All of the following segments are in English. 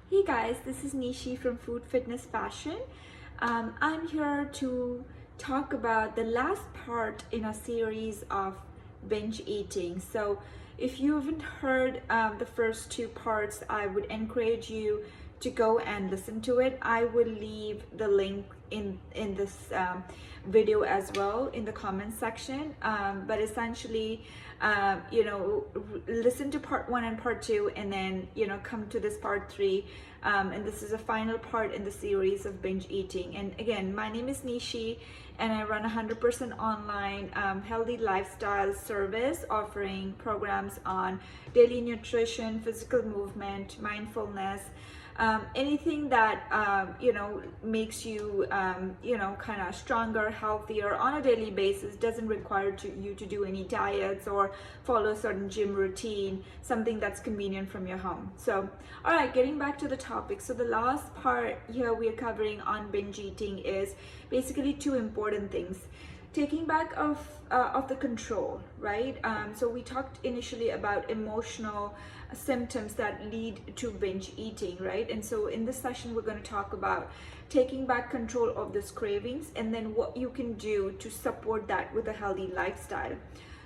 Hey guys, this is Nishi from Food Fitness Fashion. I'm here to talk about the last part in a series of binge eating. So, if you haven't heard the first two parts, I would encourage you to go and listen to it. I will leave the link in this video as well in the comment section. But essentially, listen to part one and part two, and then come to this part three. And this is a final part in the series of binge eating. And again, my name is Nishi, and I run 100% online healthy lifestyle service offering programs on daily nutrition, physical movement, mindfulness, anything that makes you kind of stronger, healthier on a daily basis. Doesn't require you to do any diets or follow a certain gym routine, something that's convenient from your home. So all right, getting back to the topic. So the last part here we are covering on binge eating is basically two important things: taking back of the control, right? So we talked initially about emotional symptoms that lead to binge eating, right? And so in this session, we're going to talk about taking back control of those cravings, and then what you can do to support that with a healthy lifestyle.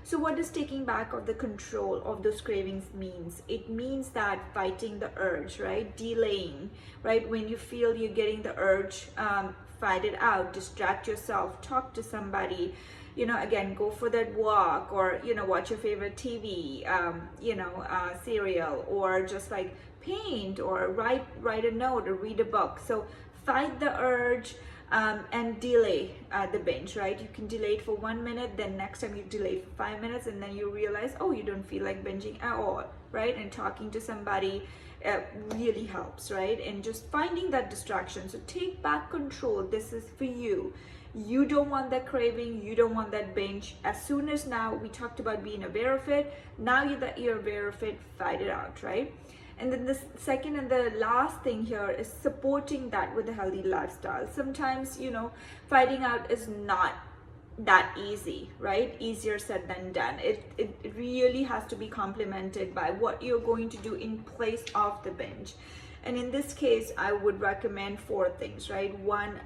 So what does taking back of the control of those cravings means? It means that fighting the urge, right? Delaying, right? When you feel you're getting the urge, fight it out, distract yourself, talk to somebody, again, go for that walk, or watch your favorite TV serial, or just like paint, or write a note, or read a book. So fight the urge, and delay the binge, right? You can delay it for 1 minute, then next time you delay it for 5 minutes, and then you realize, oh, you don't feel like binging at all, right? And talking to somebody really helps, right? And just finding that distraction. So take back control. This is for you. You don't want that craving, you don't want that binge. As soon as now we talked about being aware of it, now that you're aware of it, fight it out, right? And then the second and the last thing here is supporting that with a healthy lifestyle. Sometimes, fighting out is not that easy, right? Easier said than done. It really has to be complemented by what you're going to do in place of the binge. And in this case, I would recommend four things, right? One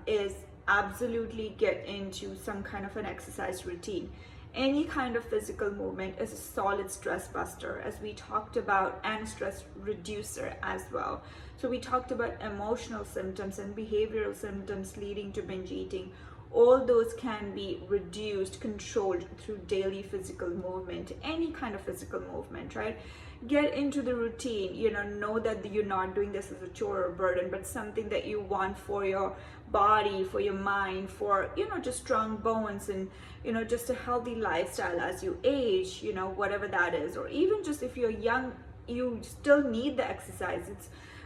is absolutely get into some kind of an exercise routine. Any kind of physical movement is a solid stress buster, as we talked about, and stress reducer as well. So we talked about emotional symptoms and behavioral symptoms leading to binge eating. All those can be reduced, controlled through daily physical movement, any kind of physical movement, right? Get into the routine, know that you're not doing this as a chore or burden, but something that you want for your body, for your mind, for, just strong bones, and, just a healthy lifestyle as you age, whatever that is. Or even just if you're young, you still need the exercise.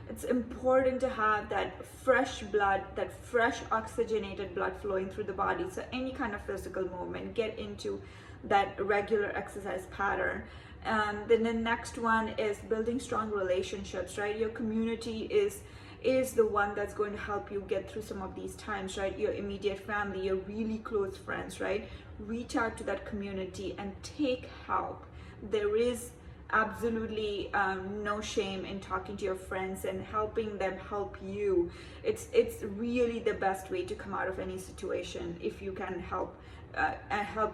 It's important to have that fresh blood, that fresh oxygenated blood flowing through the body. So any kind of physical movement, get into that regular exercise pattern. Then the next one is building strong relationships, right? Your community is the one that's going to help you get through some of these times, right? Your immediate family, your really close friends, right? Reach out to that community and take help. There is absolutely no shame in talking to your friends and helping them help you. It's really the best way to come out of any situation, if you can help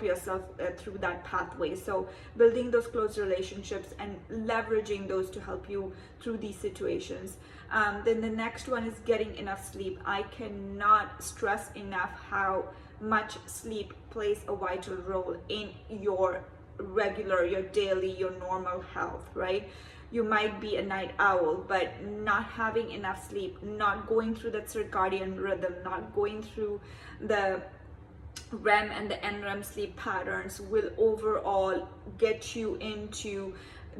yourself through that pathway. So building those close relationships and leveraging those to help you through these situations. Then the next one is getting enough sleep. I cannot stress enough how much sleep plays a vital role in your regular, your daily, your normal health, right? You might be a night owl, but not having enough sleep, not going through that circadian rhythm, not going through the REM and the NREM sleep patterns will overall get you into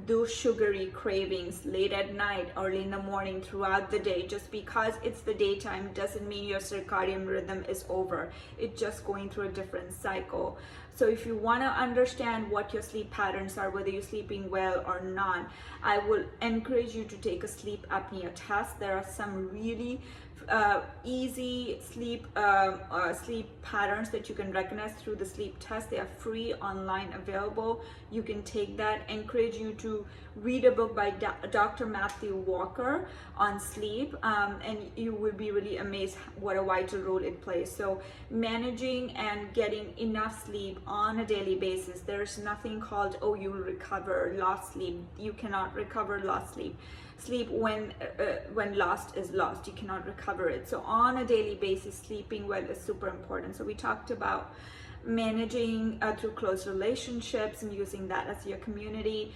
those sugary cravings late at night, early in the morning, throughout the day. Just because it's the daytime doesn't mean your circadian rhythm is over. It's just going through a different cycle. So if you want to understand what your sleep patterns are, whether you're sleeping well or not, I will encourage you to take a sleep apnea test. There are some really easy sleep patterns that you can recognize through the sleep test. They are free, online, available. You can take that. Encourage you to read a book by Dr. Matthew Walker on sleep, and you will be really amazed what a vital role it plays. So managing and getting enough sleep on a daily basis. There's nothing called, oh, you'll recover lost sleep. You cannot recover lost sleep. Sleep when lost is lost. You cannot recover it. So on a daily basis, sleeping well is super important. So we talked about managing through close relationships and using that as your community,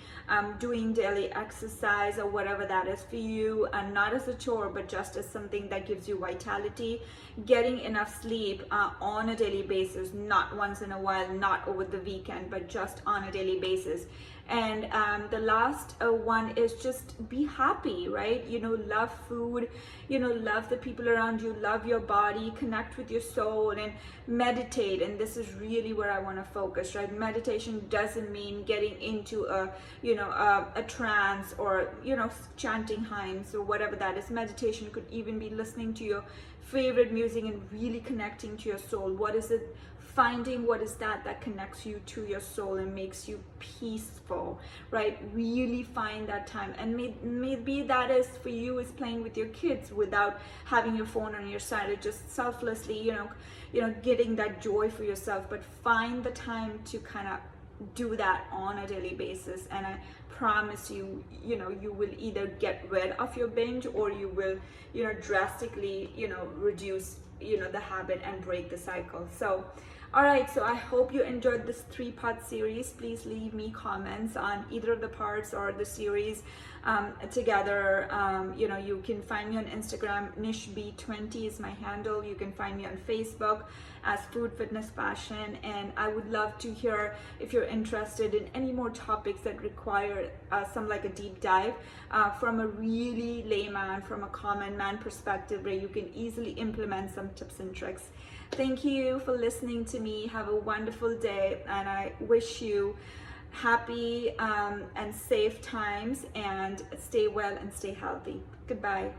doing daily exercise or whatever that is for you, and not as a chore but just as something that gives you vitality, getting enough sleep on a daily basis, not once in a while, not over the weekend, but just on a daily basis. And the last one is just be happy, right? Love food, love the people around you, love your body, connect with your soul, and meditate. And this is really where I want to focus, right? Meditation doesn't mean getting into a trance or chanting hymns or whatever that is. Meditation could even be listening to your favorite music and really connecting to your soul. What is it? Finding what is that connects you to your soul and makes you peaceful, right? Really find that time. And maybe that is for you is playing with your kids without having your phone on your side, or just selflessly, getting that joy for yourself. But find the time to kind of do that on a daily basis, and I promise you, you will either get rid of your binge, or you will, drastically, reduce, the habit and break the cycle. So all right, so I hope you enjoyed this 3-part series. Please leave me comments on either of the parts or the series together. You can find me on Instagram. nishb20 is my handle. You can find me on Facebook as Food, Fitness, Fashion. And I would love to hear if you're interested in any more topics that require some like a deep dive from a really layman, from a common man perspective, where you can easily implement some tips and tricks. Thank you for listening to me. Have a wonderful day, and I wish you happy and safe times, and stay well and stay healthy. Goodbye.